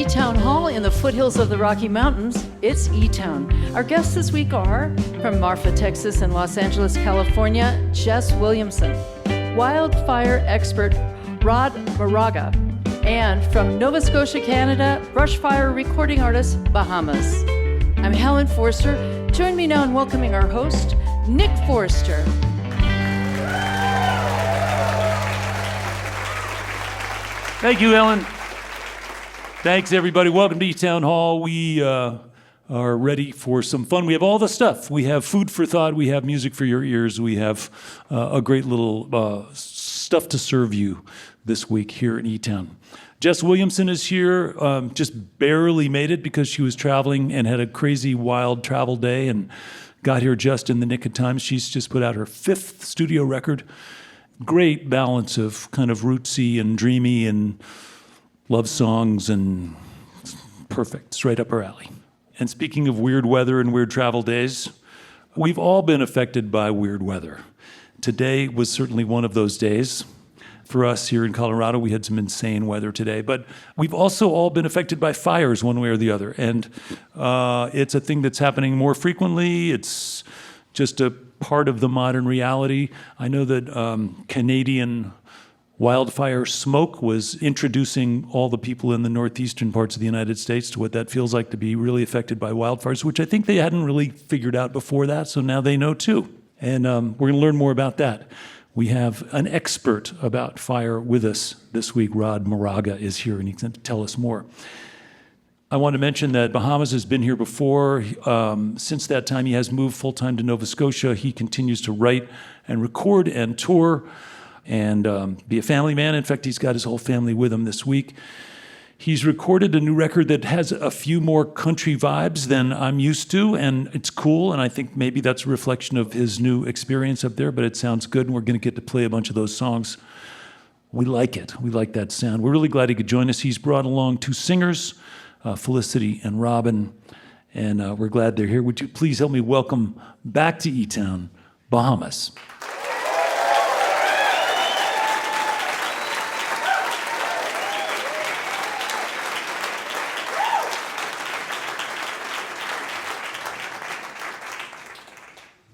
Town Hall in the foothills of the Rocky Mountains. It's eTown. Our guests this week are, from Marfa, Texas and Los Angeles, California, Jess Williamson, wildfire expert Roger Moraga, and from Nova Scotia, Canada, brushfire recording artist Bahamas. I'm Helen Forster. Join me now in welcoming our host, Nick Forster. Thank you, Ellen. Thanks, everybody. Welcome to eTown Hall. We are ready for some fun. We have all the stuff. We have food for thought. We have music for your ears. We have a great little stuff to serve you this week here in eTown. Jess Williamson is here, just barely made it because she was traveling and had a crazy, wild travel day and got here just in the nick of time. She's just put out her 5th studio record. Great balance of kind of rootsy and dreamy and love songs, and perfect, straight up her alley. And speaking of weird weather and weird travel days, we've all been affected by weird weather. Today was certainly one of those days. For us here in Colorado, we had some insane weather today, but we've also all been affected by fires one way or the other. And it's a thing that's happening more frequently. It's just a part of the modern reality. I know that Canadian wildfire smoke was introducing all the people in the northeastern parts of the United States to what that feels like to be really affected by wildfires, which I think they hadn't really figured out before that, so now they know too. And we're going to learn more about that. We have an expert about fire with us this week. Roger Moraga is here, and he's going to tell us more. I want to mention that Bahamas has been here before. Since that time, he has moved full-time to Nova Scotia. He continues to write and record and tour and be a family man. In fact, he's got his whole family with him this week. He's recorded a new record that has a few more country vibes than I'm used to, and it's cool, and I think maybe that's a reflection of his new experience up there, but it sounds good, and we're going to get to play a bunch of those songs. We like it. We like that sound. We're really glad he could join us. He's brought along 2 singers, Felicity and Robin, and we're glad they're here. Would you please help me welcome back to eTown, Bahamas.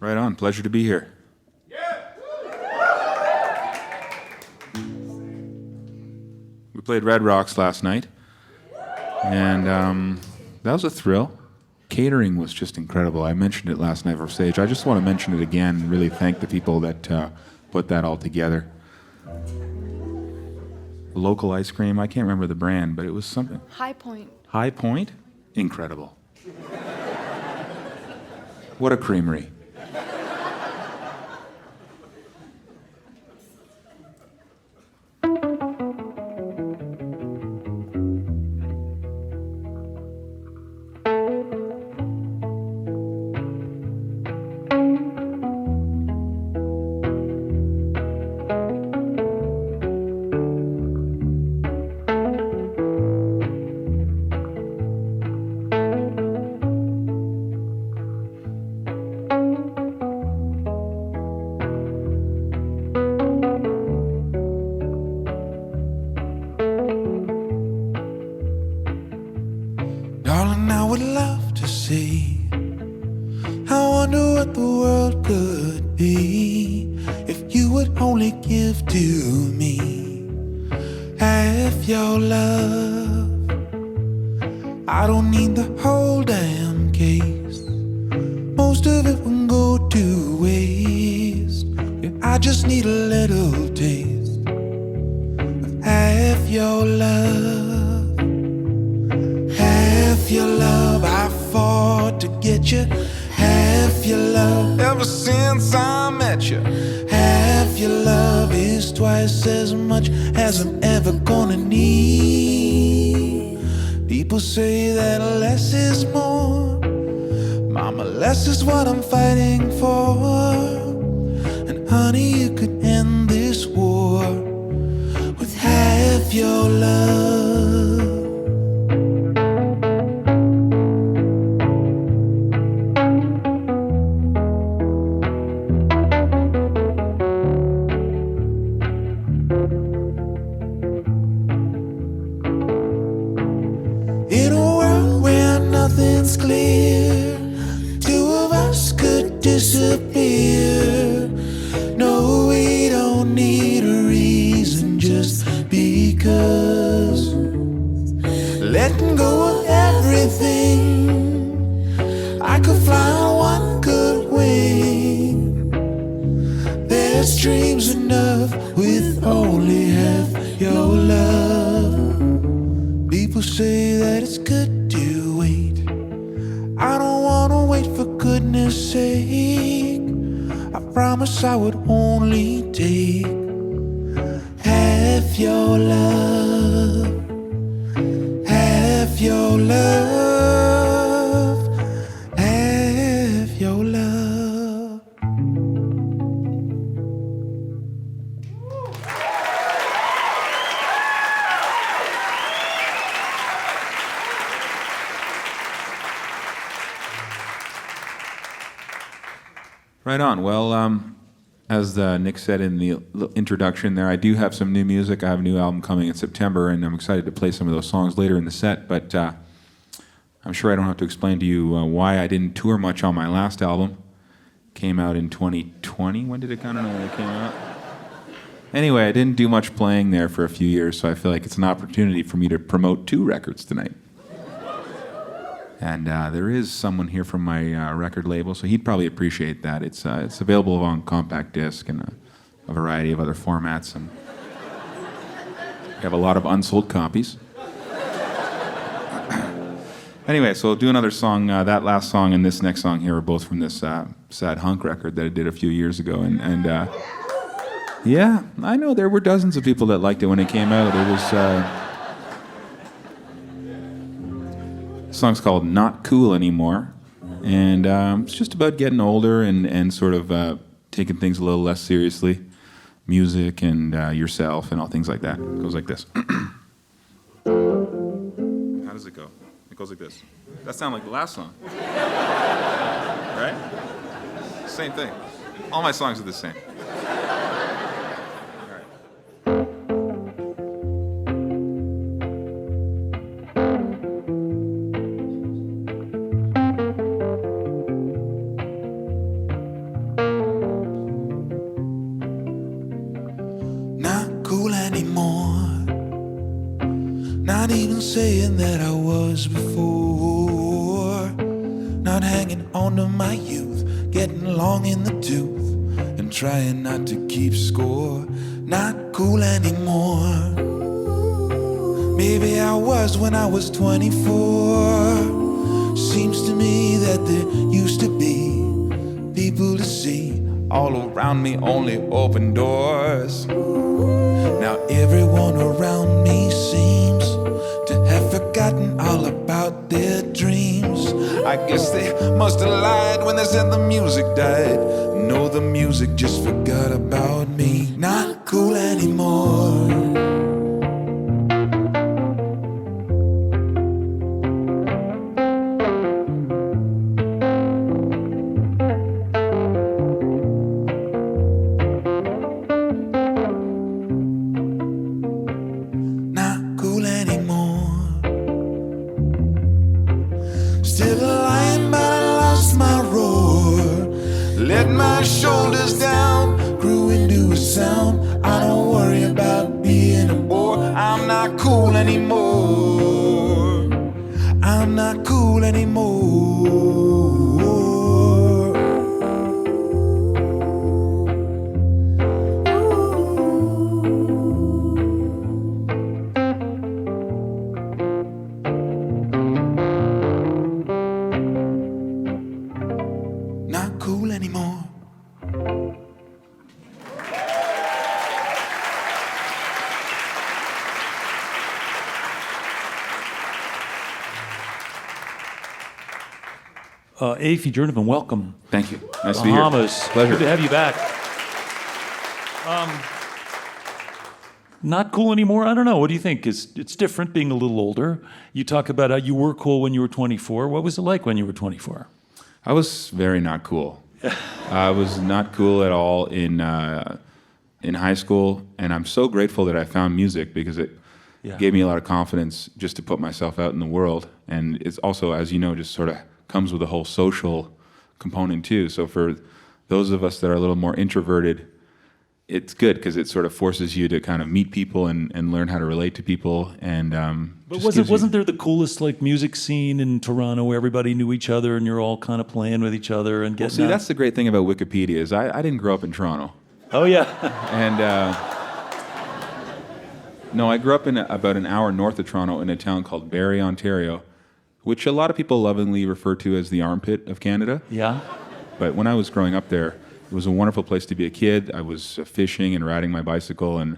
Right on. Pleasure to be here. We played Red Rocks last night, and that was a thrill. Catering was just incredible. I mentioned it last night for stage. I just want to mention it again and really thank the people that put that all together. Local ice cream, I can't remember the brand, but it was something. High Point. High Point? Incredible. What a creamery. 'cause letting go of everything, I could fly on one good wing. There's dreams enough with only half your love. People say that it's good to wait. I don't wanna wait, for goodness sake. I promise I would only take half your love, half your love, half your love. Right on. Well, as Nick said in the introduction there, I do have some new music. I have a new album coming in September, and I'm excited to play some of those songs later in the set. But I'm sure I don't have to explain to you why I didn't tour much on my last album. Came out in 2020. When did it come? I don't know when it came out. Anyway, I didn't do much playing there for a few years, so I feel like it's an opportunity for me to promote 2 records tonight. And there is someone here from my record label, so he'd probably appreciate that. It's available on compact disc and a variety of other formats. And we have a lot of unsold copies. Anyway, so I'll do another song. That last song and this next song here are both from this Sad Hunk record that I did a few years ago. And yeah, I know there were dozens of people that liked it when it came out. It was... The song's called Not Cool Anymore, and it's just about getting older and sort of taking things a little less seriously, music and yourself and all things like that. It goes like this. How does it go? It goes like this. That sounds like the last song. Right? Same thing. All my songs are the same. Not even saying that I was before. Not hanging on to my youth, getting long in the tooth, and trying not to keep score. Not cool anymore. Maybe I was when I was 24. Seems to me that there used to be people to see. All around me, only open doors. Now everyone around me seems to have forgotten all about their dreams. I guess they must have lied when they said the music died. No, the music just forgot about me. Not cool anymore. Afie Jurvanen, welcome. Thank you. Nice to be here. Bahamas. Pleasure. Good to have you back. Not cool anymore? I don't know. What do you think? It's different being a little older. You talk about how you were cool when you were 24. What was it like when you were 24? I was very not cool. I was not cool at all in high school, and I'm so grateful that I found music because it gave me a lot of confidence just to put myself out in the world. And it's also, as you know, just sort of comes with a whole social component too. So for those of us that are a little more introverted, it's good because it sort of forces you to kind of meet people and learn how to relate to people. And But just wasn't there the coolest like music scene in Toronto where everybody knew each other and you're all kind of playing with each other and getting see, out? that's the great thing about Wikipedia is I didn't grow up in Toronto. Oh yeah. And no, I grew up in about an hour north of Toronto in a town called Barrie, Ontario, which a lot of people lovingly refer to as the armpit of Canada. Yeah. But when I was growing up there, it was a wonderful place to be a kid. I was fishing and riding my bicycle and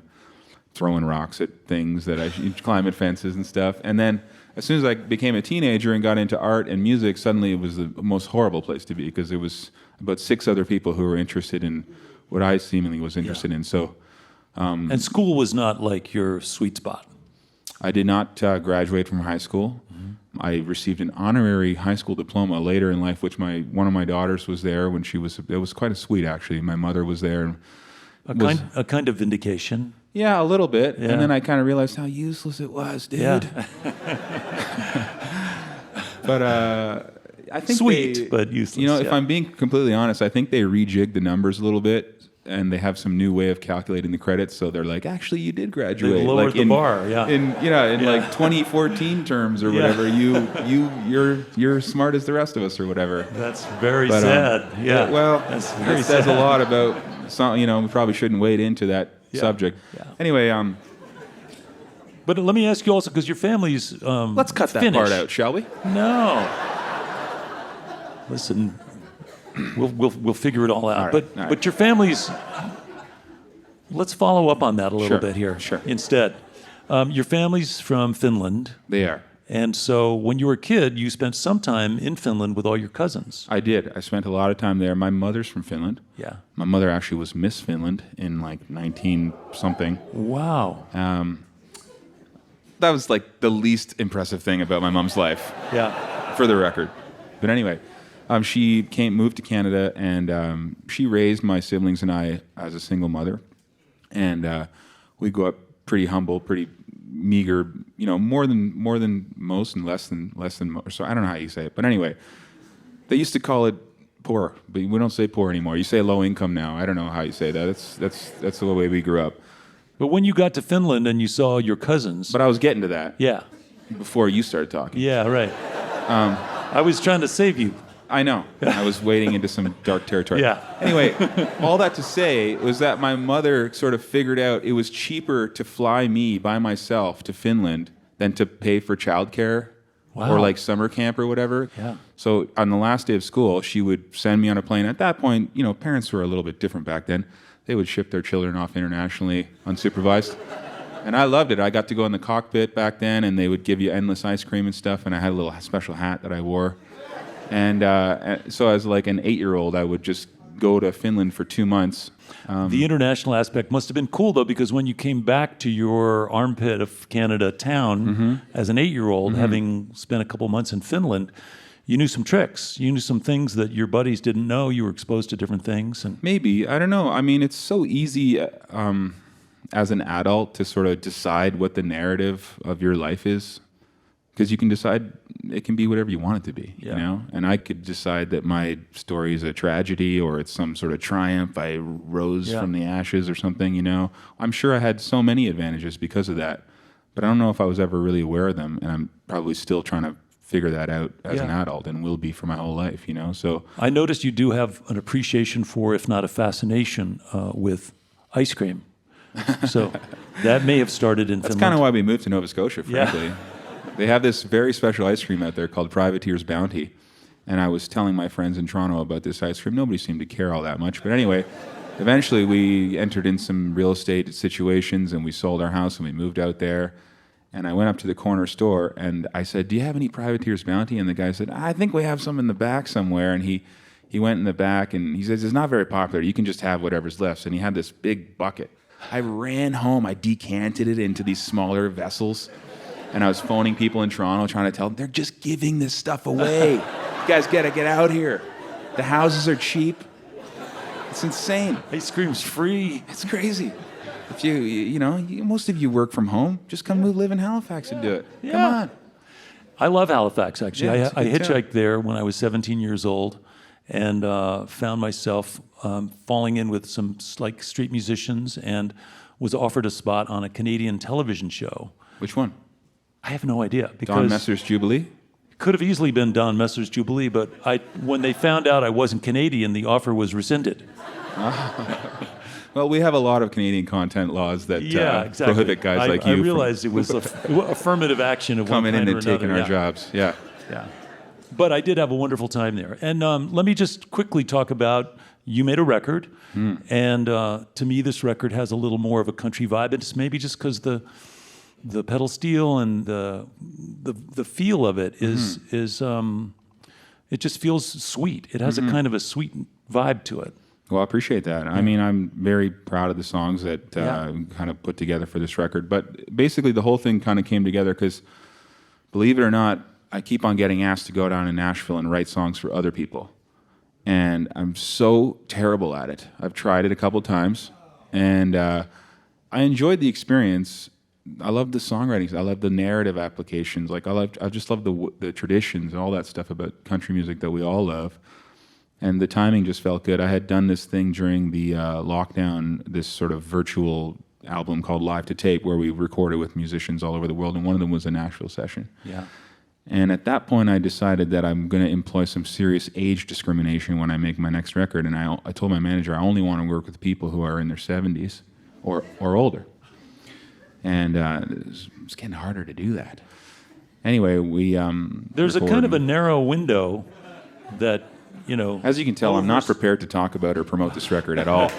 throwing rocks at things that I climb at fences and stuff. And then as soon as I became a teenager and got into art and music, suddenly it was the most horrible place to be because there was about 6 other people who were interested in what I seemingly was interested in. So, And school was not like your sweet spot. I did not graduate from high school. I received an honorary high school diploma later in life, which one of my daughters was there when she was. It was quite a sweet, actually. My mother was there. A kind of vindication. Yeah, a little bit. Yeah. And then I kind of realized how useless it was, dude. Yeah. But I think Sweet, but useless. You know, if yeah. I'm being completely honest, I think they rejigged the numbers a little bit. And they have some new way of calculating the credits, so they're like, actually, you did graduate. They lowered like the bar, yeah. In like 2014 terms or whatever. You're smart as the rest of us or whatever. That's very But, sad. Yeah. Well, that's very it says sad. a lot about some. We probably shouldn't wade into that Yeah. subject. Yeah. Anyway, But let me ask you also, because your family's let's cut that Finnish. part out, shall we? No. Listen, we'll figure it all out. All right, but all right. but your family's. Let's follow up on that a little Sure, bit here. sure. Instead, your family's from Finland, They are. and so when you were a kid, you spent some time in Finland with all your cousins. I did. I spent a lot of time there. My mother's from Finland. Yeah. My mother actually was Miss Finland in like 19 something. Wow. That was like the least impressive thing about my mom's life, Yeah. for the record. But anyway, she moved to Canada, and she raised my siblings and I as a single mother. And we grew up pretty humble, pretty meager, more than most and less than most. So I don't know how you say it, but anyway, they used to call it poor, but we don't say poor anymore. You say low income now. I don't know how you say that. That's the way we grew up. But when you got to Finland and you saw your cousins. But I was getting to that Yeah. before you started talking. Yeah. Right. I was trying to save you. I know. I was wading into some dark territory. Yeah. Anyway, all that to say was that my mother sort of figured out it was cheaper to fly me by myself to Finland than to pay for childcare Wow. or like summer camp or whatever. Yeah. So on the last day of school, she would send me on a plane. At that point, parents were a little bit different back then. They would ship their children off internationally unsupervised. And I loved it. I got to go in the cockpit back then, and they would give you endless ice cream and stuff, and I had a little special hat that I wore. And so as like an 8-year-old, I would just go to Finland for 2 months. The international aspect must have been cool, though, because when you came back to your armpit of Canada town as an 8-year-old, having spent a couple months in Finland, you knew some tricks. You knew some things that your buddies didn't know. You were exposed to different things. And Maybe. I don't know. I mean, it's so easy as an adult to sort of decide what the narrative of your life is. Because you can decide it can be whatever you want it to be, Yeah. And I could decide that my story is a tragedy or it's some sort of triumph. I rose Yeah. from the ashes or something, I'm sure I had so many advantages because of that. But I don't know if I was ever really aware of them. And I'm probably still trying to figure that out as an adult and will be for my whole life, So I noticed you do have an appreciation for, if not a fascination, with ice cream. So that may have started in that's Finland. kind of why we moved to Nova Scotia, Yeah. frankly. They have this very special ice cream out there called Privateer's Bounty. And I was telling my friends in Toronto about this ice cream. Nobody seemed to care all that much. But anyway, eventually we entered in some real estate situations and we sold our house and we moved out there. And I went up to the corner store and I said, "Do you have any Privateer's Bounty?" And the guy said, "I think we have some in the back somewhere." And he went in the back and he says, "It's not very popular. You can just have whatever's left." And he had this big bucket. I ran home. I decanted it into these smaller vessels. And I was phoning people in Toronto trying to tell them, they're just giving this stuff away. You guys got to get out here. The houses are cheap. It's insane. Ice cream's free. It's crazy. If most of you work from home, just come live in Halifax and do it. Yeah. Come on. I love Halifax, actually. Yeah, it's a I good town. hitchhiked there when I was 17 years old. and found myself falling in with some like street musicians, and was offered a spot on a Canadian television show. Which one? I have no idea, because Don Messer's Jubilee? it could have easily been Don Messer's Jubilee, but when they found out I wasn't Canadian, the offer was rescinded. Well, we have a lot of Canadian content laws that Exactly. prohibit guys like you I realized it was affirmative action of one coming in kind or and taking another. our jobs. Yeah. Yeah. But I did have a wonderful time there. And let me just quickly talk about, you made a record, and to me this record has a little more of a country vibe. It's maybe just because the pedal steel and the feel of it is it just feels sweet. It has a kind of a sweet vibe to it. Well, I appreciate that. I mean, I'm very proud of the songs that kind of put together for this record. But basically, the whole thing kind of came together because, believe it or not, I keep on getting asked to go down to Nashville and write songs for other people. And I'm so terrible at it. I've tried it a couple times, and I enjoyed the experience. I love the songwriting. I love the narrative applications. Like I just love the traditions and all that stuff about country music that we all love. And the timing just felt good. I had done this thing during the lockdown, this sort of virtual album called Live to Tape, where we recorded with musicians all over the world, and one of them was a Nashville session. Yeah. And at that point, I decided that I'm going to employ some serious age discrimination when I make my next record. And I told my manager I only want to work with people who are in their 70s or older. And it's getting harder to do that. Anyway, we There's a kind of a narrow window that, you know... As you can tell, I'm not prepared to talk about or promote this record at all.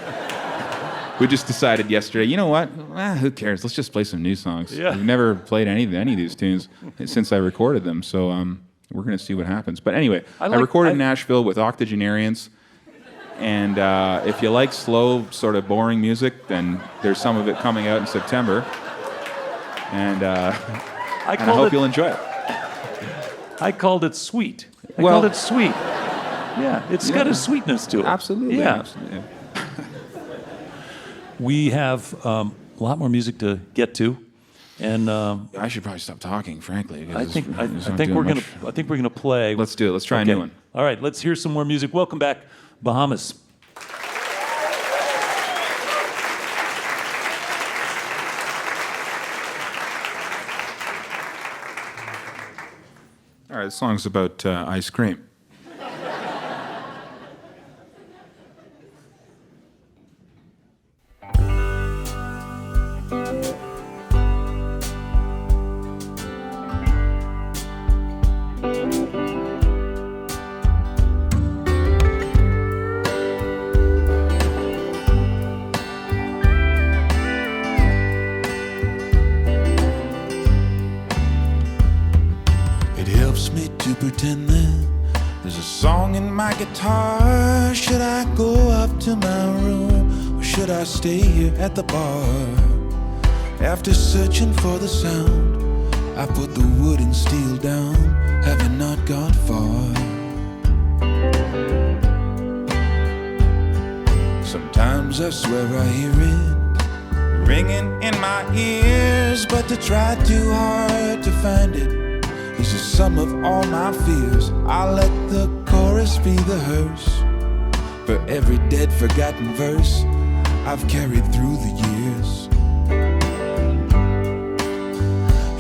We just decided yesterday, you know what? Who cares? Let's just play some new songs. Yeah. We've never played any of these tunes since I recorded them, so we're going to see what happens. But anyway, I recorded in Nashville with octogenarians, and if you like slow, sort of boring music, then there's some of it coming out in September, and I hope you'll enjoy it. I called it sweet. I called it sweet. Yeah, it's got a sweetness to it. Absolutely. Yeah. Absolutely. We have a lot more music to get to, and I should probably stop talking, frankly. I think we're gonna play. Let's do it. Let's try a new one. All right, let's hear some more music. Welcome back, Bahamas. All right, this song's about ice cream. Pretend that there's a song in my guitar. Should I go up to my room, or should I stay here at the bar? After searching for the sound, I put the wood and steel down, having not got far. Sometimes I swear I hear it ringing in my ears, but to try too hard to find it is the sum of all my fears. I let the chorus be the hearse for every dead, forgotten verse I've carried through the years.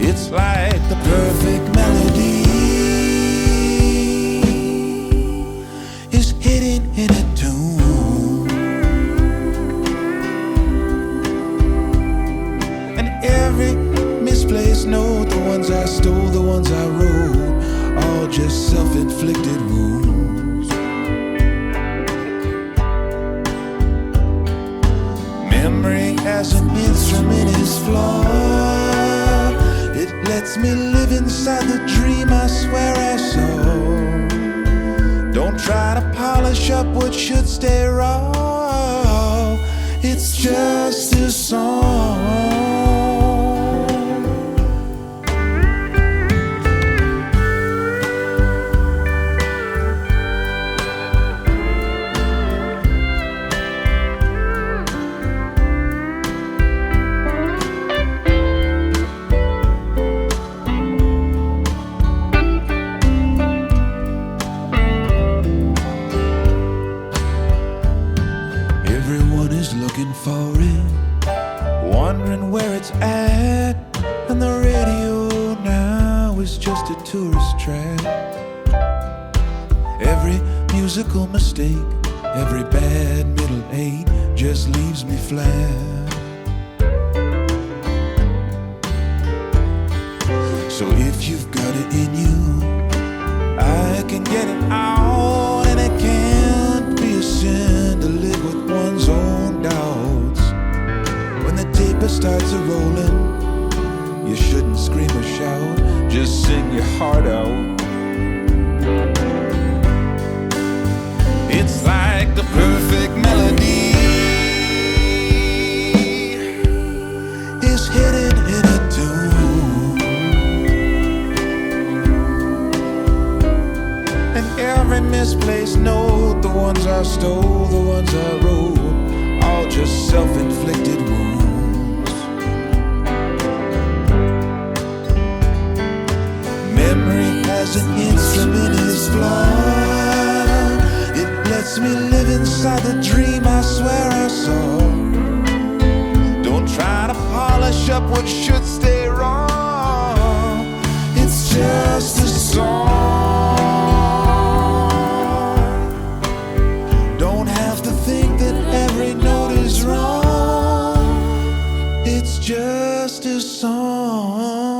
It's like the perfect melody is hidden in a tune, and every misplaced note, the ones I stole, the ones I wrote, all just self-inflicted wounds. Memory as an instrument is flawed. It lets me live inside the dream I swear I saw. Don't try to polish up what should stay raw. It's just a song. Every musical mistake, every bad middle eight just leaves me flat. So if you've got it in you, I can get it out, and it can't be a sin to live with one's own doubts. When the tape starts a-rolling, you shouldn't scream or shout, just sing your heart out. It's like the perfect melody is hidden in a tune, and every misplaced note, the ones I stole, the ones I wrote, all just self-inflicted wounds. Memory has an instrument in its blood. It lets me live inside the dream I swear I saw. Don't try to polish up what should stay raw. It's just a song. Don't have to think that every note is wrong. It's just a song.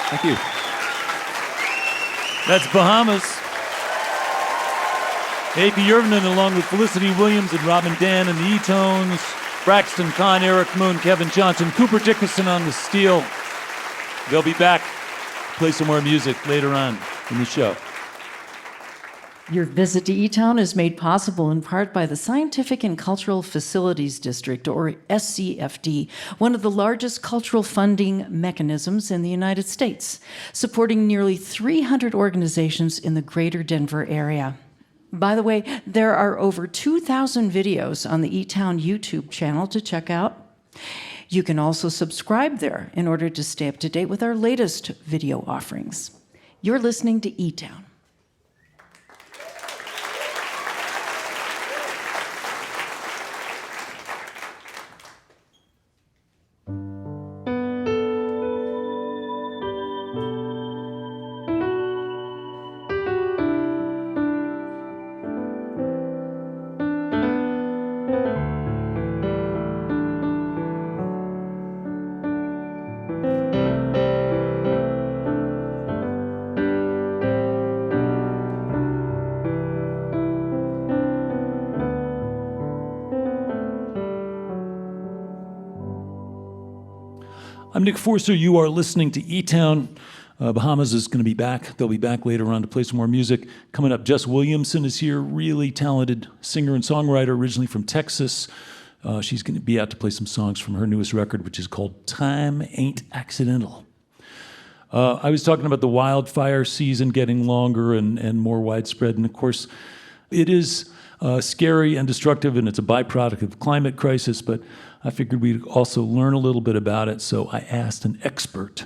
Thank you. That's Bahamas. Afie Jurvanen along with Felicity Williams and Robin Dan and the E-Tones, Braxton Kahn, Eric Moon, Kevin Johnson, Cooper Dickerson on the steel. They'll be back to play some more music later on in the show. Your visit to eTown is made possible in part by the Scientific and Cultural Facilities District, or SCFD, one of the largest cultural funding mechanisms in the United States, supporting nearly 300 organizations in the greater Denver area. By the way, there are over 2,000 videos on the eTown YouTube channel to check out. You can also subscribe there in order to stay up to date with our latest video offerings. You're listening to eTown. I'm Nick Forster. You are listening to eTown. Bahamas is going to be back. They'll be back later on to play some more music. Coming up, Jess Williamson is here, really talented singer and songwriter, originally from Texas. She's going to be out to play some songs from her newest record, which is called Time Ain't Accidental. I was talking about the wildfire season getting longer and more widespread, and of course, it is scary and destructive, and it's a byproduct of the climate crisis, but I figured we'd also learn a little bit about it, so I asked an expert,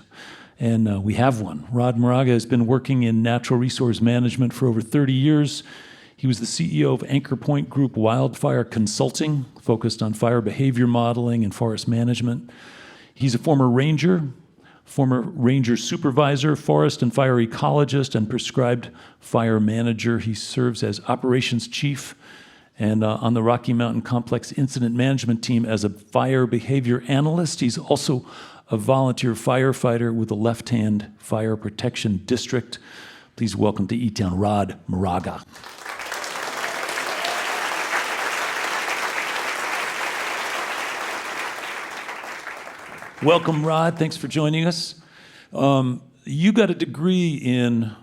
and we have one. Roger Moraga has been working in natural resource management for over 30 years. He was the CEO of Anchor Point Group Wildfire Consulting, focused on fire behavior modeling and forest management. He's a former ranger supervisor, forest and fire ecologist, and prescribed fire manager. He serves as operations chief and on the Rocky Mountain Complex Incident Management Team as a fire behavior analyst. He's also a volunteer firefighter with the Left Hand Fire Protection District. Please welcome to eTown, Roger Moraga. Welcome, Rod. Thanks for joining us. You got a degree in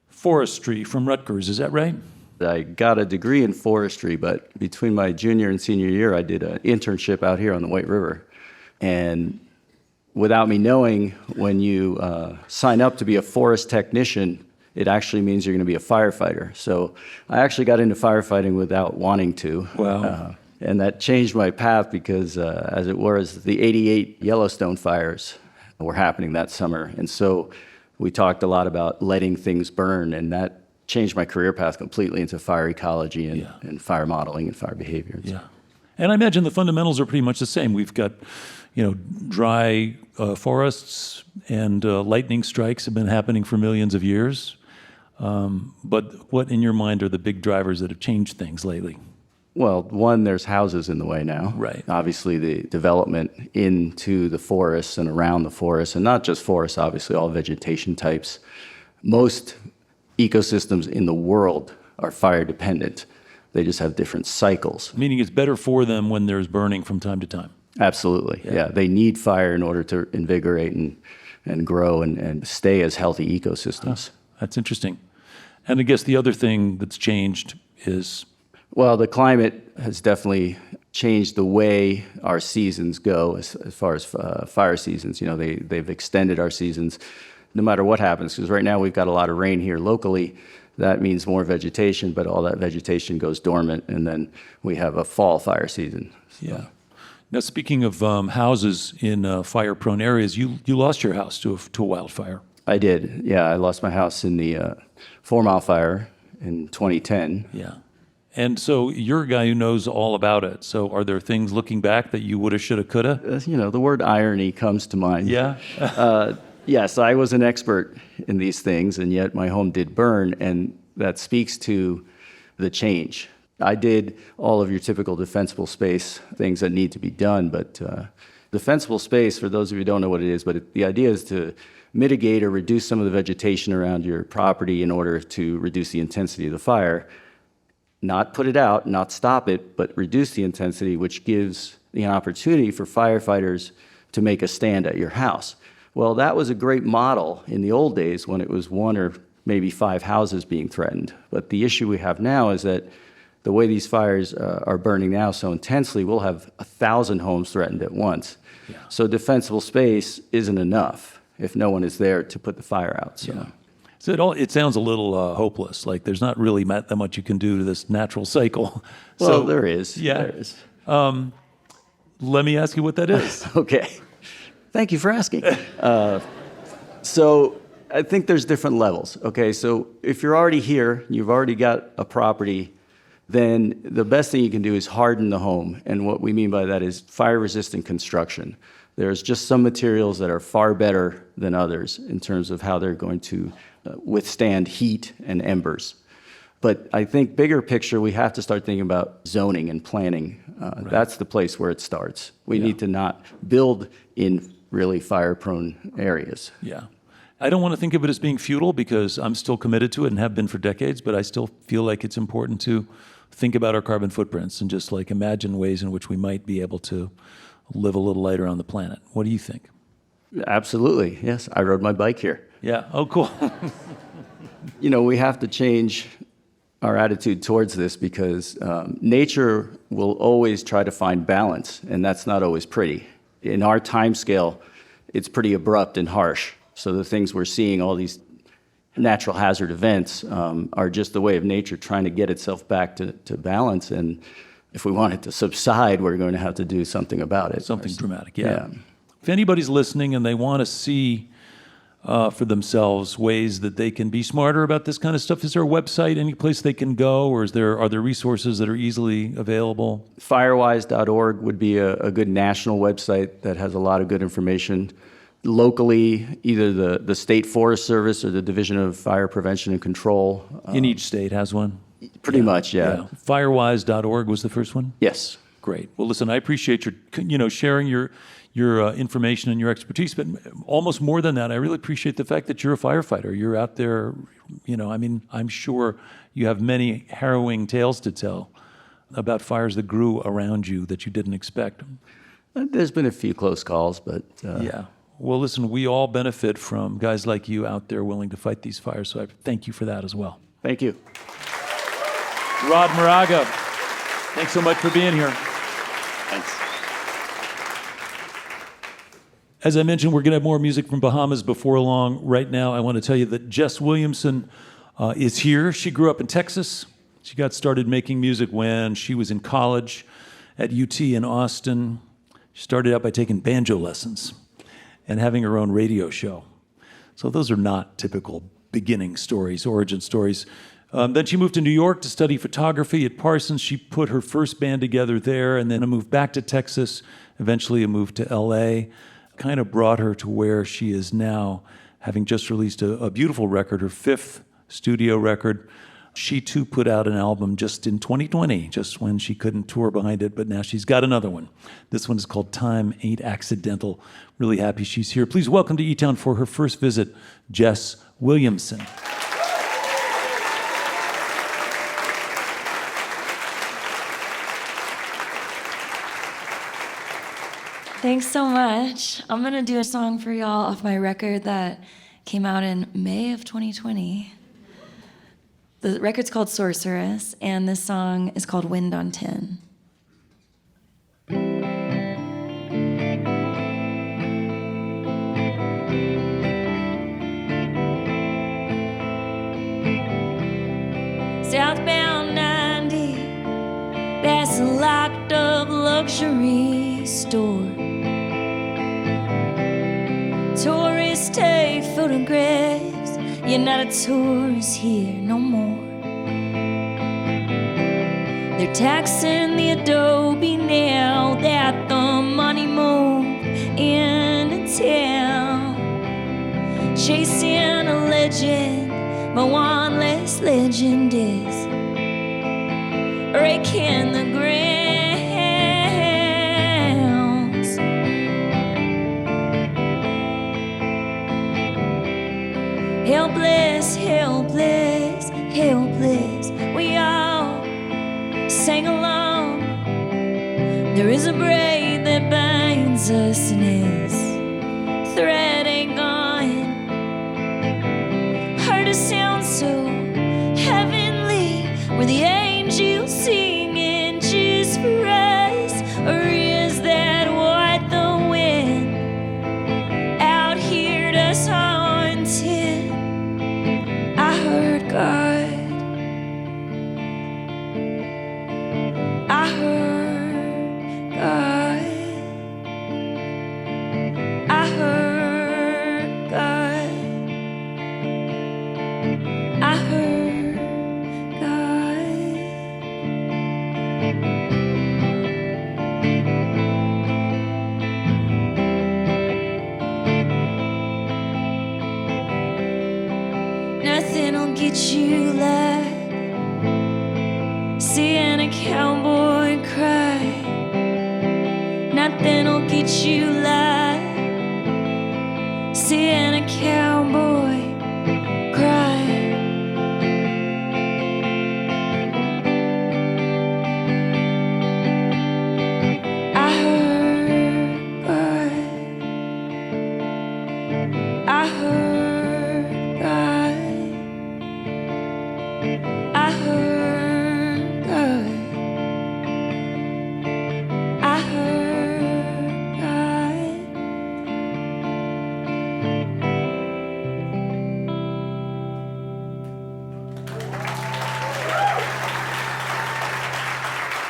forestry from Rutgers, is that right? I got a degree in forestry, but between my junior and senior year, I did an internship out here on the White River. And without me knowing, when you sign up to be a forest technician, it actually means you're going to be a firefighter. So I actually got into firefighting without wanting to. Wow. And that changed my path because, as it was, the '88 Yellowstone fires were happening that summer. And so we talked a lot about letting things burn, and that changed my career path completely into fire ecology and fire modeling and fire behavior. Yeah. And I imagine the fundamentals are pretty much the same. We've got, dry forests and lightning strikes have been happening for millions of years. But what, in your mind, are the big drivers that have changed things lately? Well, one, there's houses in the way now. Right. Obviously, the development into the forests and around the forests, and not just forests, obviously, all vegetation types. Most ecosystems in the world are fire dependent. They just have different cycles. Meaning it's better for them when there's burning from time to time. Absolutely, yeah. They need fire in order to invigorate and grow and stay as healthy ecosystems. That's interesting. And I guess the other thing that's changed is... Well, the climate has definitely changed the way our seasons go as far as fire seasons. They've extended our seasons no matter what happens, because right now we've got a lot of rain here locally. That means more vegetation, but all that vegetation goes dormant, and then we have a fall fire season. So. Yeah. Now, speaking of houses in fire-prone areas, you lost your house to a wildfire. I did, yeah. I lost my house in the 4 Mile Fire in 2010. Yeah. And so you're a guy who knows all about it. So are there things looking back that you woulda, shoulda, coulda? The word irony comes to mind. Yeah? Yes, I was an expert in these things, and yet my home did burn, and that speaks to the change. I did all of your typical defensible space things that need to be done, but defensible space, for those of you who don't know what it is, but the idea is to mitigate or reduce some of the vegetation around your property in order to reduce the intensity of the fire. Not put it out, not stop it, but reduce the intensity, which gives the opportunity for firefighters to make a stand at your house. Well, that was a great model in the old days when it was 1 or maybe 5 houses being threatened. But the issue we have now is that the way these fires are burning now so intensely, we'll have 1,000 homes threatened at once. Yeah. So defensible space isn't enough if no one is there to put the fire out. So. Yeah. So it sounds a little hopeless, like there's not really that much you can do to this natural cycle. Well, there is. Yeah. There is. Let me ask you what that is. Okay. Thank you for asking. So I think there's different levels. Okay, so if you're already here, you've already got a property, then the best thing you can do is harden the home. And what we mean by that is fire-resistant construction. There's just some materials that are far better than others in terms of how they're going to withstand heat and embers. But I think bigger picture, we have to start thinking about zoning and planning. Right. That's the place where it starts. We need to not build in really fire-prone areas. Yeah. I don't want to think of it as being futile because I'm still committed to it and have been for decades, but I still feel like it's important to think about our carbon footprints and just like imagine ways in which we might be able to live a little lighter on the planet. What do you think? Absolutely, yes. I rode my bike here. Yeah, oh, cool. We have to change our attitude towards this because nature will always try to find balance, and that's not always pretty. In our time scale, it's pretty abrupt and harsh. So the things we're seeing, all these natural hazard events, are just the way of nature trying to get itself back to balance. And if we want it to subside, we're going to have to do something about it. Something dramatic, yeah. If anybody's listening and they want to see for themselves ways that they can be smarter about this kind of stuff, is there a website, any place they can go, or are there resources that are easily available? Firewise.org would be a good national website that has a lot of good information. Locally, either the State Forest Service or the Division of Fire Prevention and Control. In each state has one? Pretty much, yeah. Firewise.org was the first one? Yes. Great. Well, listen, I appreciate your sharing your information and your expertise, but almost more than that, I really appreciate the fact that you're a firefighter. You're out there, I'm sure you have many harrowing tales to tell about fires that grew around you that you didn't expect. There's been a few close calls, but... Yeah. Well, listen, we all benefit from guys like you out there willing to fight these fires, so I thank you for that as well. Thank you. Roger Moraga, thanks so much for being here. Thanks. As I mentioned, we're going to have more music from Bahamas before long. Right now, I want to tell you that Jess Williamson is here. She grew up in Texas. She got started making music when she was in college at UT in Austin. She started out by taking banjo lessons and having her own radio show. So those are not typical beginning stories, origin stories. Then she moved to New York to study photography at Parsons. She put her first band together there, and then moved back to Texas, eventually a move to LA. Kind of brought her to where she is now, having just released a beautiful record, her 5th studio record. She too put out an album just in 2020, just when she couldn't tour behind it, but now she's got another one. This one is called Time Ain't Accidental. Really happy she's here. Please welcome to eTown for her first visit, Jess Williamson. Thanks so much. I'm gonna do a song for y'all off my record that came out in May of 2020. The record's called Sorceress, and this song is called Wind on Tin. Southbound 90, past a locked up luxury store. Tourists take photographs, you're not a tourist here no more. They're taxing the adobe now that the money moved into town. Chasing a legend, but one less legend is raking the grounds. Helpless, helpless, helpless, we all sang along. There is a braid that binds us and his thread ain't gone. Heard a sound so heavenly where the angels singing just for us. Or is that what the wind out here does haunted? I heard God. I heard God. I heard God. I heard God. Nothing'll get you like seeing a cowboy cry. Nothing'll get you like seeing a cowboy cry. I heard God. I heard God. I heard God. I heard God.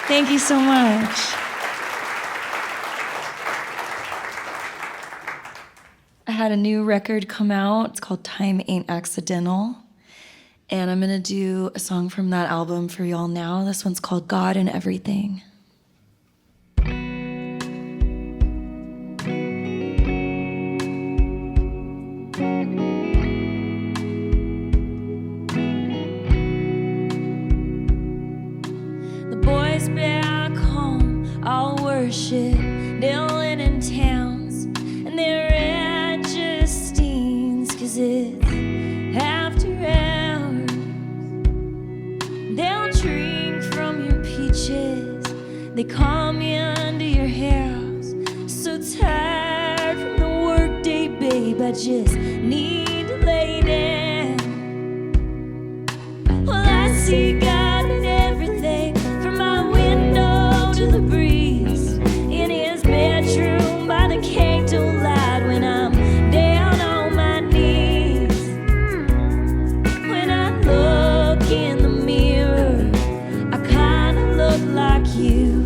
Thank you so much. I had a new record come out. It's called Time Ain't Accidental. And I'm gonna do a song from that album for y'all now. This one's called God and Everything. The boys back home all worship Dylan in towns, and they're at Justine's 'cause it's after hours. They'll drink from your peaches, they come into your house. So tired from the workday, babe, I just need to lay down. Well, I see God in everything, from my window to the breeze, in his bedroom by the candlelight, when I'm down on my knees. When I look in the mirror, I kinda look like you.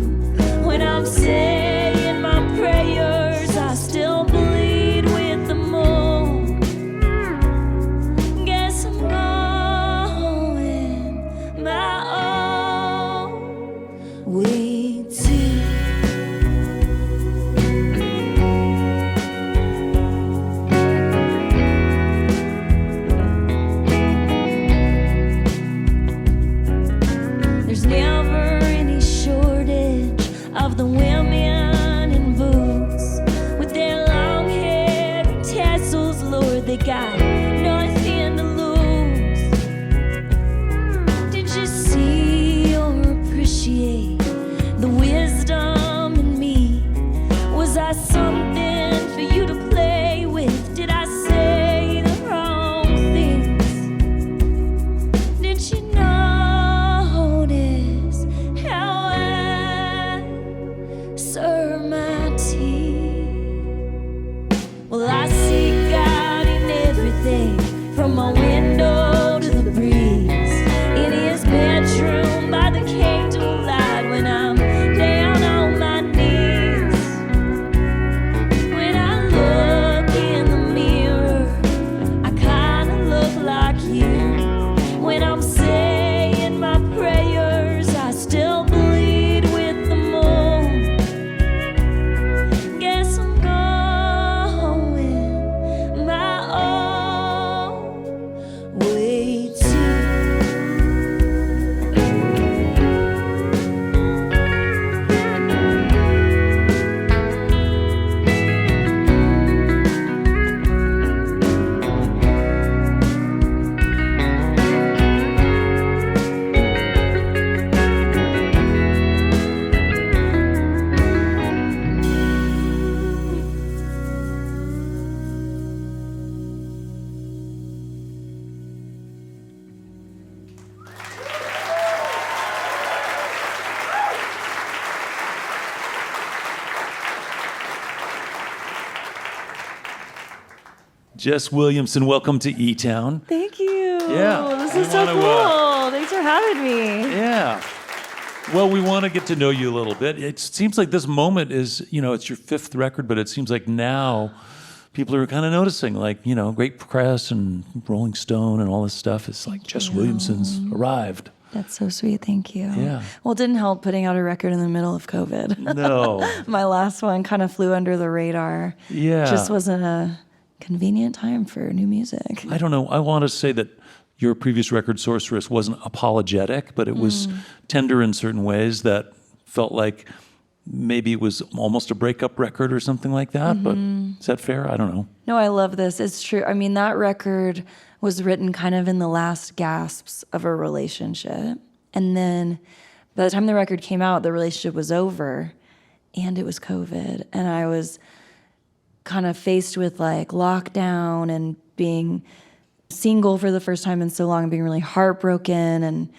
When I'm saying my prayers, I still bleed with the moon. Guess I'm going stir my tea. Well, I see God in everything, from my window to the breeze, in his bedroom by the candlelight when I'm down on my knees. When I look in the mirror, I kinda look like you. When I'm saying my prayers, I still bleed with the moon. Guess I'm going my own way too. Jess Williamson, welcome to eTown. Thank you. Yeah. This We is so wanna, cool. Thanks for having me. Yeah. Well, we want to get to know you a little bit. It seems like this moment is, it's your fifth record, but it seems like now people are kind of noticing, like, great press and Rolling Stone and all this stuff. It's like Jess Williamson's arrived. That's so sweet. Thank you. Yeah. Well, it didn't help putting out a record in the middle of COVID. No. My last one kind of flew under the radar. Yeah. Just wasn't a convenient time for new music. I don't know. I want to say that your previous record, Sorceress, wasn't apologetic, but it was tender in certain ways that felt like maybe it was almost a breakup record or something like that. But is that fair? I don't know. No, I love this. It's true. I mean, that record was written kind of in the last gasps of a relationship. And then by the time the record came out, the relationship was over and it was COVID. And I was kind of faced with like lockdown and being single for the first time in so long and being really heartbroken and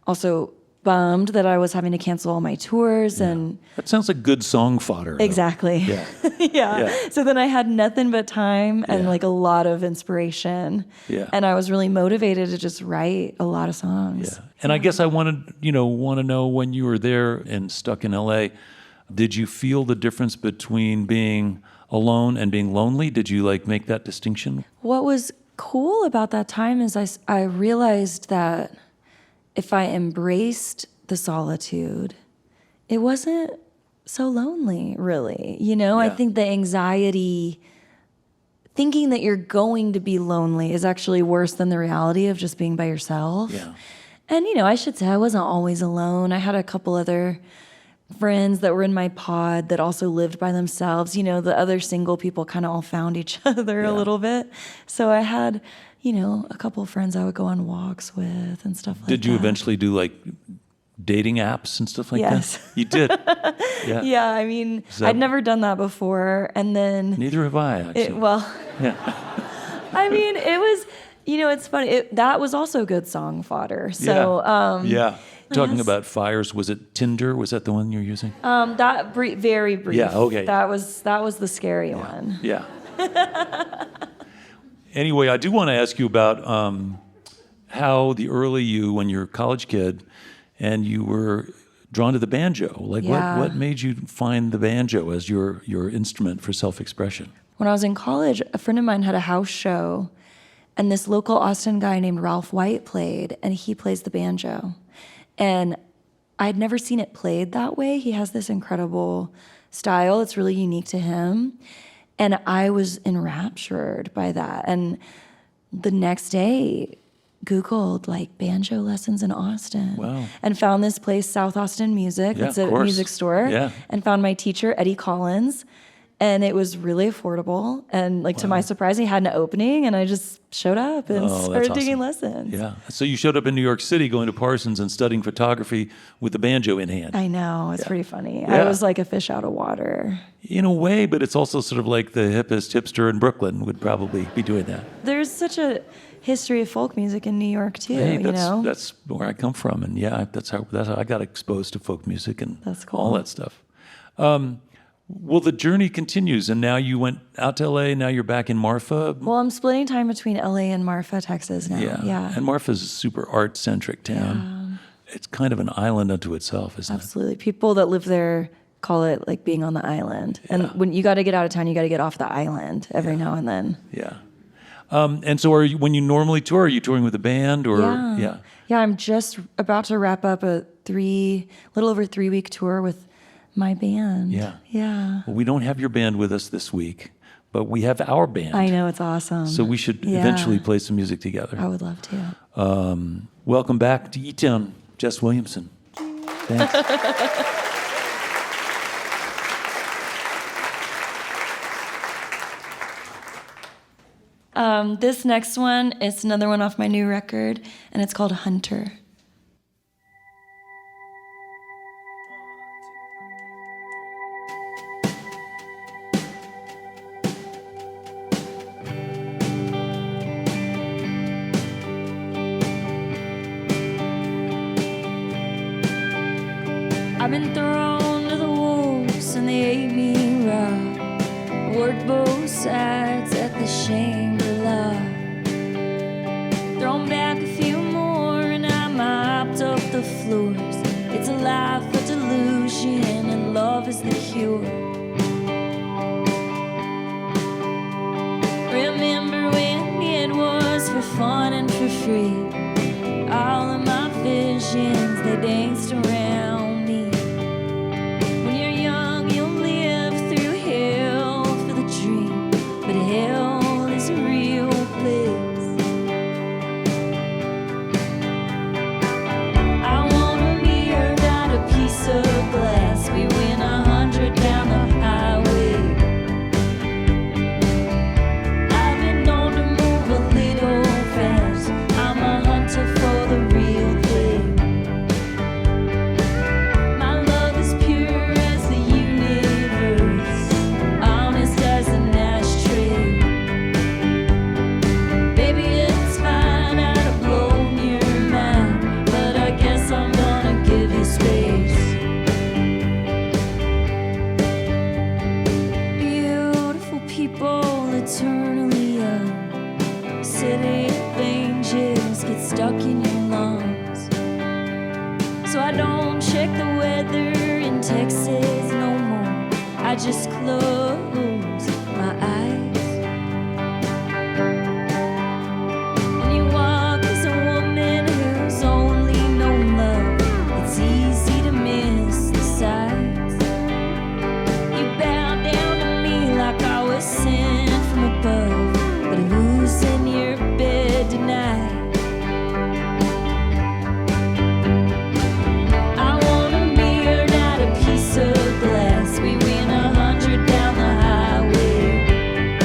also bummed that I was having to cancel all my tours. And That sounds like good song fodder. though. exactly. Yeah. Yeah. So then I had nothing but time and Yeah. like a lot of inspiration. Yeah. And I was really motivated to just write a lot of songs. Yeah. And I guess I want to know when you were there and stuck in LA, did you feel the difference between being alone and being lonely? Did you like make that distinction? What was cool about that time is I realized that if I embraced the solitude, it wasn't so lonely, really. I Yeah. think the anxiety, thinking that you're going to be lonely is actually worse than the reality of just being by yourself. Yeah. And, I should say I wasn't always alone. I had a couple other friends that were in my pod that also lived by themselves. The other single people kind of all found each other a little bit. So I had, a couple of friends I would go on walks with and stuff like that. Did you eventually do like dating apps and stuff like Yes. that? You did. Yeah. Yeah, I mean, that- I'd never done that before. And then, Neither have I, actually. I mean, it was, it's funny. That was also good song fodder. So, yeah. Talking yes. about fires, was it Tinder? Was that the one you're using? that very brief. Yeah, okay. That was the scary one. Yeah. Anyway, I do want to ask you about how the early you, when you're a college kid, and you were drawn to the banjo. Like, Yeah. what made you find the banjo as your instrument for self-expression? When I was in college, a friend of mine had a house show, and this local Austin guy named Ralph White played, and he plays the banjo. And I'd never seen it played that way. He has this incredible style. It's really unique to him. And I was enraptured by that. And the next day, Googled like banjo lessons in Austin. Wow. And found this place, South Austin Music. Yeah, It's of a course. music store. Yeah. And found my teacher, Eddie Collins. And it was really affordable. And like to my surprise, he had an opening and I just showed up and Oh, that's started taking awesome. lessons. Yeah. So you showed up in New York City going to Parsons and studying photography with the banjo in hand. I know, it's pretty funny. Yeah. I was like a fish out of water. In a way, but it's also sort of like the hippest hipster in Brooklyn would probably be doing that. There's such a history of folk music in New York too, Hey, you that's where I come from, and yeah, that's how I got exposed to folk music and That's cool. all that stuff. Well, the journey continues, and now you went out to LA, now you're back in Marfa. Well, I'm splitting time between LA and Marfa, Texas now. Yeah. And Marfa's a super art-centric town. It's kind of an island unto itself, isn't Absolutely. People that live there call it like being on the island. And when you got to get out of town, you got to get off the island every now and then. it? Yeah. And so when you normally tour, are you touring with a band or? Yeah, I'm just about to wrap up a little over 3-week tour with my band. Yeah. Well, we don't have your band with us this week, but we have our band. I know, it's awesome. So we should eventually play some music together. I would love to. Welcome back to eTown, Jess Williamson. Thanks. This next one, it's another one off my new record, and it's called Hunter. I've been thrown to the wolves and they ate me raw. I worked both sides at the Shangri-La. Thrown back a few more and I mopped up the floors. It's a life of delusion and love is the cure. Remember when it was for fun and for free? All of my visions, they danced around me. When you're young, you'll live through hell for the dream, but hell is a real place. I want a mirror, not a piece of glass. We went 100 down the highway. I've been known to move a little fast. I'm a hunter for the real thing. My love is pure as the universe, honest as an ashtray. Baby, it's fine, I'd have blown your mind, but I guess I'm gonna give you space. Beautiful people, eternally young. City of angels get stuck in your lungs. So I don't check the weather in Texas no more. I just close my eyes. And you walk as a woman who's only known love. It's easy to miss the signs. You bow down to me like I was sent from above. But who's in your bed tonight? I want a mirror, not a piece of glass. We went 100 down the highway.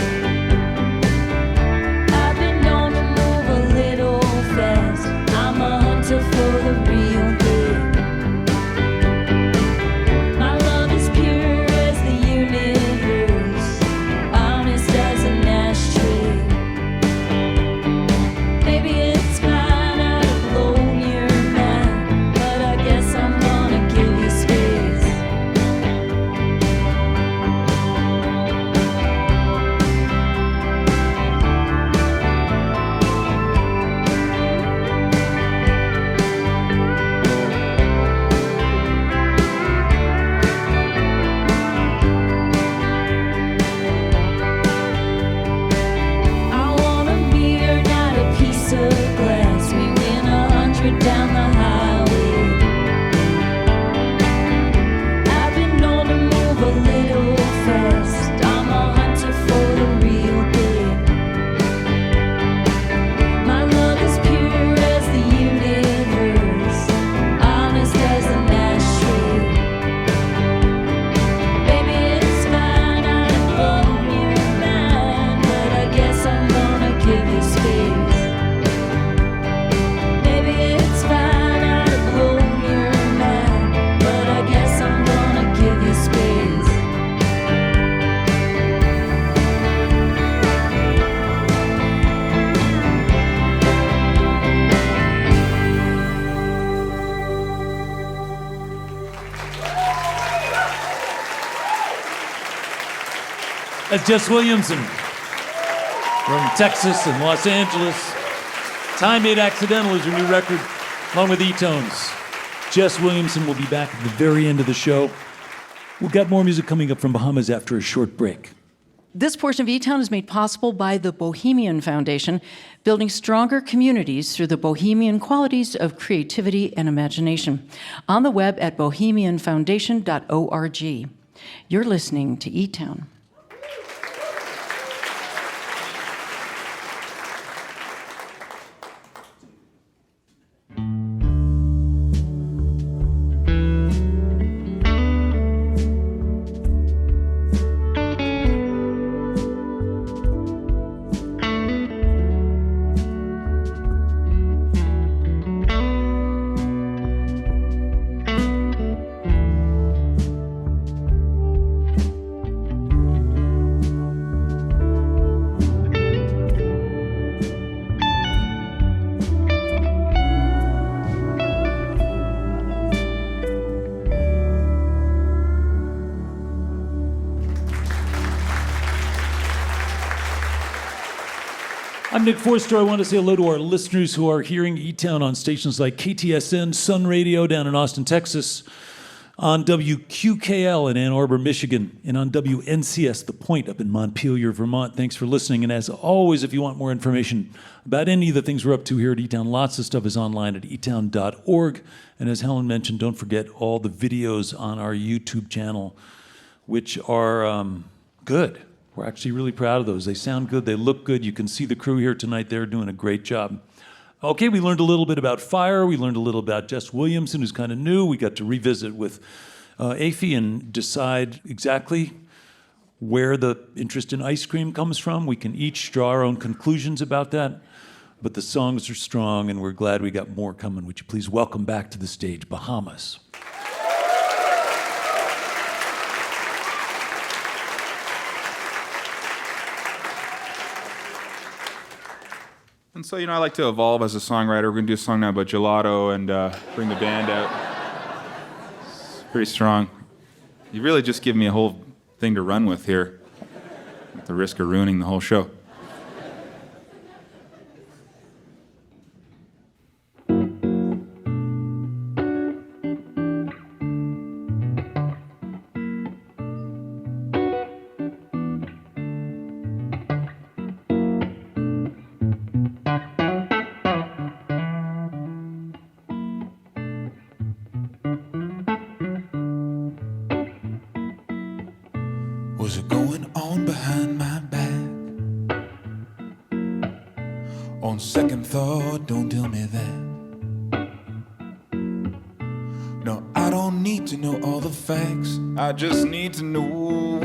That's Jess Williamson from Texas and Los Angeles. Time Made Accidental is her new record, along with eTones. Jess Williamson will be back at the very end of the show. We've got more music coming up from Bahamas after a short break. This portion of eTown is made possible by the Bohemian Foundation, building stronger communities through the bohemian qualities of creativity and imagination. On the web at bohemianfoundation.org. You're listening to eTown. I'm Nick Forster. I want to say hello to our listeners who are hearing eTown on stations like KTSN, Sun Radio down in Austin, Texas, on WQKL in Ann Arbor, Michigan, and on WNCS The Point up in Montpelier, Vermont. Thanks for listening. And as always, if you want more information about any of the things we're up to here at eTown, lots of stuff is online at etown.org. And as Helen mentioned, don't forget all the videos on our YouTube channel, which are good. We're actually really proud of those. They sound good. They look good. You can see the crew here tonight. They're doing a great job. Okay, we learned a little bit about fire. We learned a little about Jess Williamson, who's kind of new. We got to revisit with Afie and decide exactly where the interest in ice cream comes from. We can each draw our own conclusions about that. But the songs are strong, and we're glad we got more coming. Would you please welcome back to the stage, Bahamas. And so, I like to evolve as a songwriter. We're going to do a song now about gelato and bring the band out. It's pretty strong. You really just give me a whole thing to run with here, at the risk of ruining the whole show. Was it going on behind my back? On second thought, don't tell me that. No, I don't need to know all the facts. I just need to know.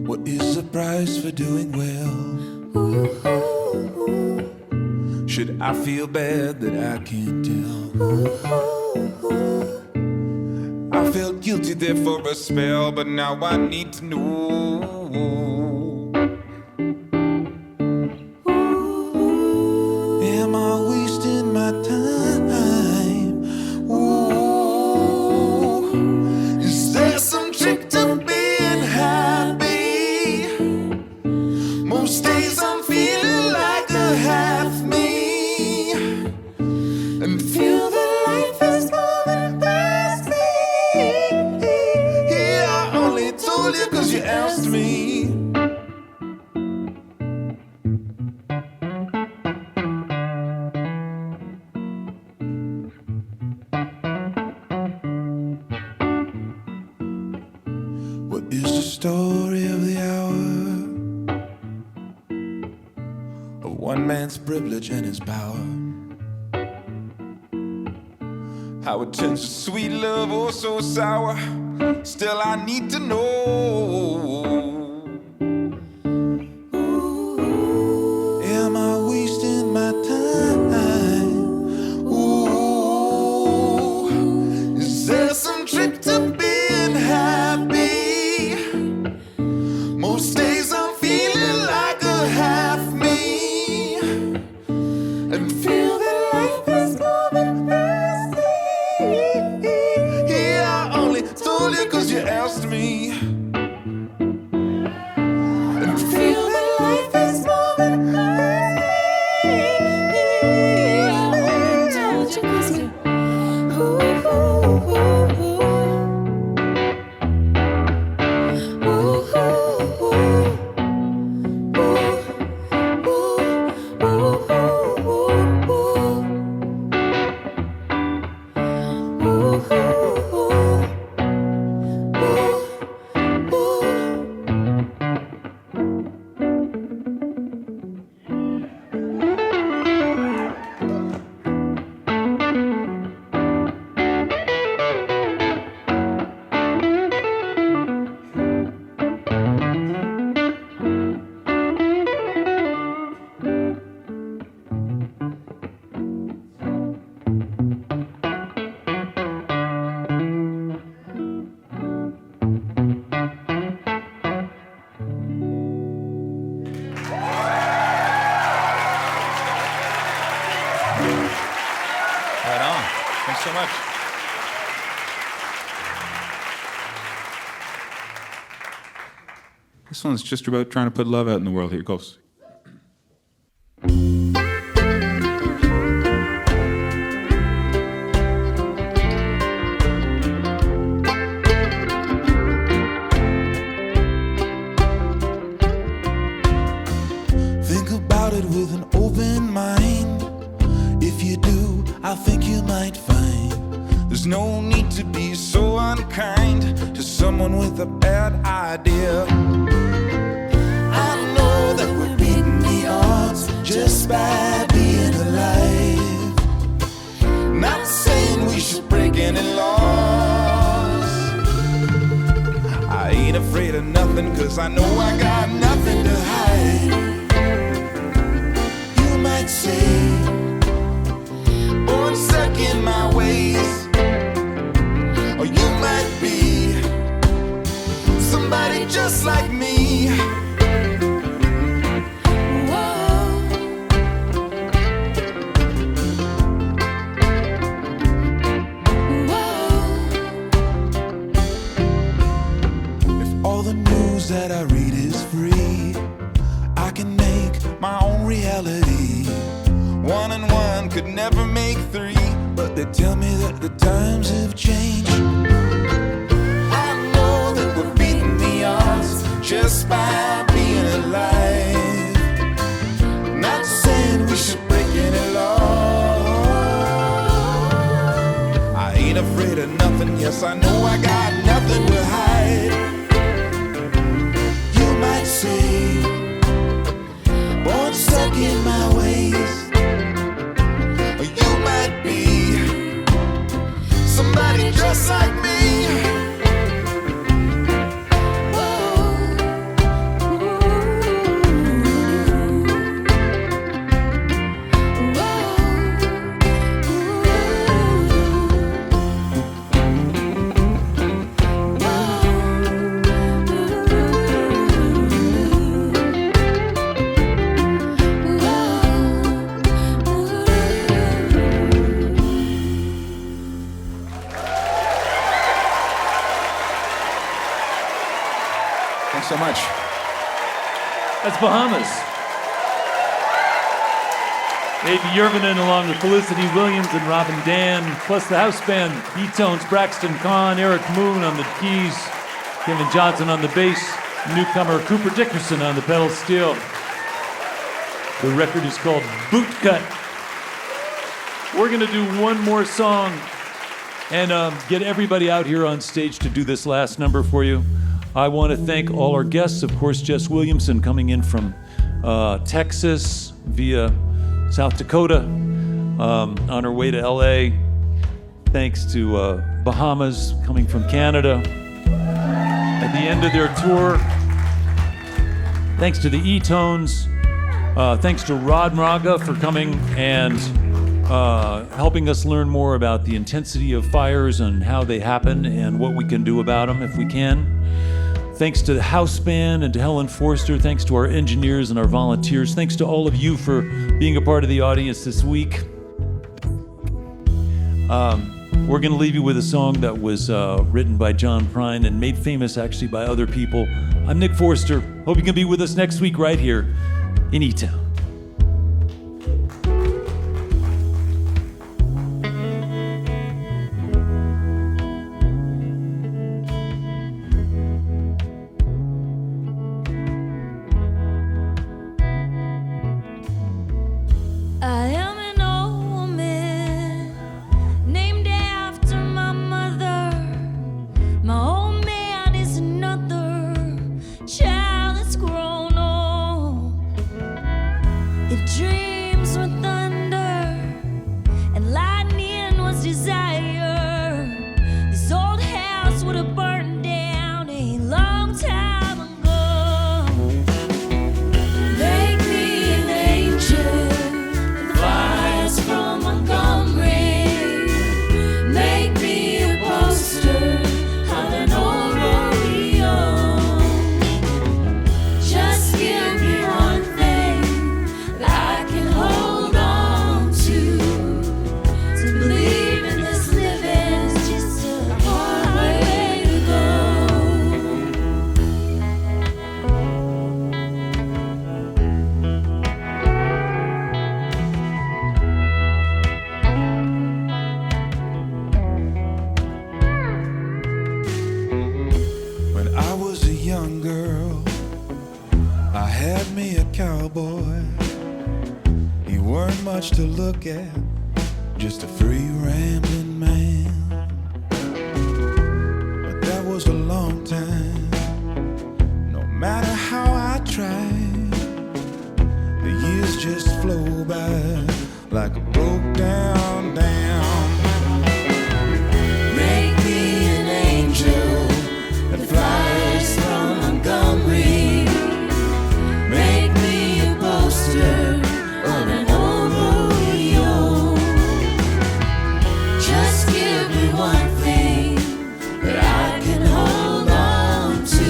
What is the price for doing well? Should I feel bad that I can't tell? I felt guilty there for a spell, but now I need to know. Am I wasting my time? Ooh. Is there some trick to being happy? Most days I'm feeling like a half me, and feel that life is moving past me. Yeah, I only told you 'cause you asked me. What is the story of the hour? Of one man's privilege and his power. How it turns to sweet love or so sour. Still I need to know. Am I wasting my time? Ooh. Is there some trick to being happy? Most days I'm feeling like a half me, and feel that life is moving past me. much. This one's just about trying to put love out in the world. Here it goes. Think about it with an open mind. If you do, I think you might find there's no need to be so unkind to someone with a bad idea. I know that we're beating the odds just by being alive. Not saying we should break any laws. I ain't afraid of nothing, 'cause I know I got nothing to hide. You might say, born stuck in my ways, or you might be somebody just like me. That I read is free, I can make my own reality. 1 and 1 could never make 3, but they tell me that the times have changed. I know that we're beating the odds just by being alive. Not saying we should break any law. I ain't afraid of nothing, yes I know I got nothing to hide. Say, born stuck in my ways, or you might be somebody just like me. So much. That's Bahamas. Afie Jurvanen along with Felicity Williams and Robin Dan, plus the house band, eTown's Braxton Kahn, Eric Moon on the keys, Kevin Johnson on the bass, newcomer Cooper Dickerson on the pedal steel. The record is called Boot Cut. We're gonna do one more song and get everybody out here on stage to do this last number for you. I want to thank all our guests, of course, Jess Williamson coming in from Texas via South Dakota on her way to LA. Thanks to Bahamas coming from Canada at the end of their tour. Thanks to the eTones. Thanks to Roger Moraga for coming and helping us learn more about the intensity of fires and how they happen and what we can do about them if we can. Thanks to the house band and to Helen Forster. Thanks to our engineers and our volunteers. Thanks to all of you for being a part of the audience this week. We're going to leave you with a song that was written by John Prine and made famous actually by other people. I'm Nick Forster. Hope you can be with us next week right here in eTown. young girl, I had me a cowboy. He weren't much to look at, just a free rambling man. But that was a long time. No matter how I tried, the years just flow by like a broke down dam. Make me an angel that flies from Montgomery. Make me a poster of an old rodeo. Just give me one thing that I can hold on to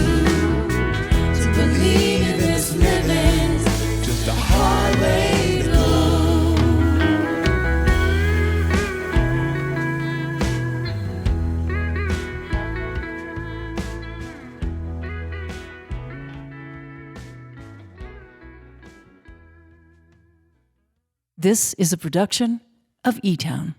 believe this living's just a hard way to go. This is a production of eTown.